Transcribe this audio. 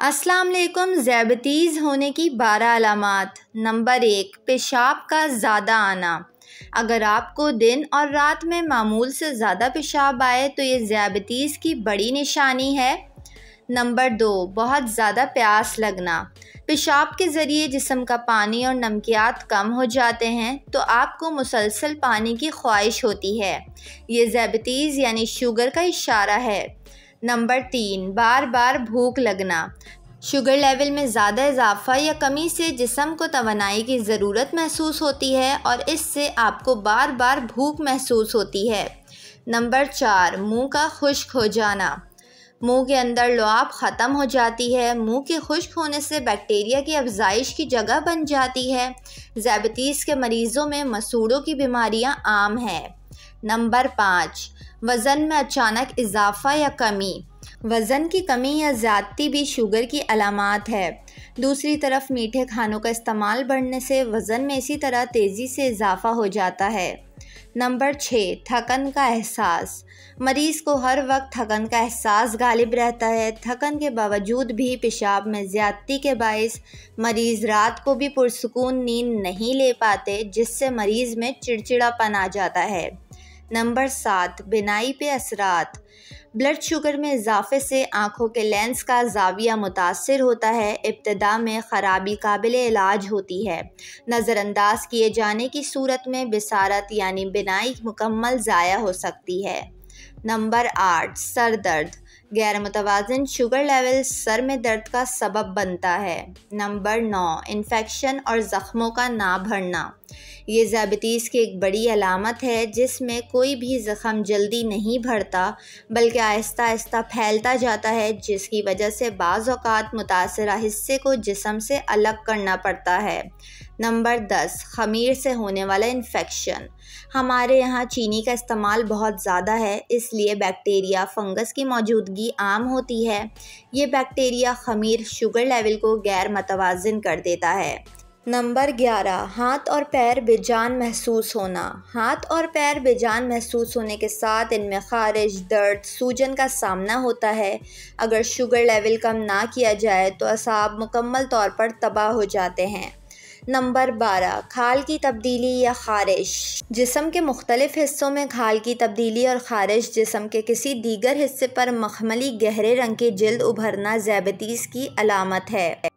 अस्सलाम वालेकुम। ज़ियादतीज़ होने की 12 अलामात। नंबर 1, पेशाब का ज़्यादा आना। अगर आपको दिन और रात में मामूल से ज़्यादा पेशाब आए तो ये ज़ियादतीज़ की बड़ी निशानी है। नंबर 2, बहुत ज़्यादा प्यास लगना। पेशाब के ज़रिए जिस्म का पानी और नमकियात कम हो जाते हैं तो आपको मुसलसल पानी की ख्वाहिश होती है। ये ज़ियादतीज़ यानी शुगर का इशारा है। नंबर 3, बार बार भूख लगना। शुगर लेवल में ज़्यादा इजाफ़ा या कमी से जिस्म को तवानाई की ज़रूरत महसूस होती है और इससे आपको बार बार भूख महसूस होती है। नंबर 4, मुंह का खुश्क हो जाना। मुंह के अंदर लुआब ख़त्म हो जाती है। मुंह के खुश्क होने से बैक्टीरिया की अफजाइश की जगह बन जाती है। ज़ियादतीज़ के मरीज़ों में मसूड़ों की बीमारियां आम हैं। नंबर 5, वज़न में अचानक इजाफ़ा या कमी। वज़न की कमी या ज़्यादती भी शुगर की अलामात है। दूसरी तरफ मीठे खानों का इस्तेमाल बढ़ने से वज़न में इसी तरह तेज़ी से इजाफ़ा हो जाता है। नंबर 6, थकन का एहसास। मरीज़ को हर वक्त थकन का एहसास गालिब रहता है। थकन के बावजूद भी पेशाब में ज़्यादती के बाइस मरीज़ रात को भी पुरसुकून नींद नहीं ले पाते, जिससे मरीज़ में चिड़चिड़ापन आ जाता है। नंबर 7, बिनाई पे असरात। ब्लड शुगर में इजाफे से आँखों के लेंस का ज़ाविया मुतासर होता है। इब्तिदा में ख़राबी काबिल इलाज होती है। नज़रअंदाज किए जाने की सूरत में बिसारत यानी बिनाई मुकम्मल ज़ाया हो सकती है। नंबर 8, सर दर्द। गैर मुतवाज़िन शुगर लेवल सर में दर्द का सबब बनता है। नंबर 9, इन्फेक्शन और ज़ख्मों का ना भरना। ये ज़ियादतीज़ की एक बड़ी अलामत है जिसमें कोई भी ज़ख़म जल्दी नहीं भरता बल्कि आहिस्ता आहिस्ता फैलता जाता है, जिसकी वजह से बाज़ औक़ात मुतासरा हिस्से को जिस्म से अलग करना पड़ता है। नंबर 10, ख़मीर से होने वाला इन्फेक्शन। हमारे यहाँ चीनी का इस्तेमाल बहुत ज़्यादा है, इसलिए बैक्टीरिया फंगस की मौजूदगी आम होती है। ये बैक्टीरिया ख़मीर शुगर लेवल को गैर मुतवाज़िन कर देता है। नंबर 11, हाथ और पैर बेजान महसूस होना। हाथ और पैर बेजान महसूस होने के साथ इनमें ख़ारिश, दर्द, सूजन का सामना होता है। अगर शुगर लेवल कम ना किया जाए तो असाब मुकम्मल तौर पर तबाह हो जाते हैं। नंबर 12, खाल की तब्दीली या ख़ारिश। जिस्म के मुख्तलिफ़ हिस्सों में खाल की तब्दीली और ख़ारिश जिस्म के किसी दीगर हिस्से पर मखमली गहरे रंग की जिल्द उभरना ज़ियादतीज़ की अलामत है।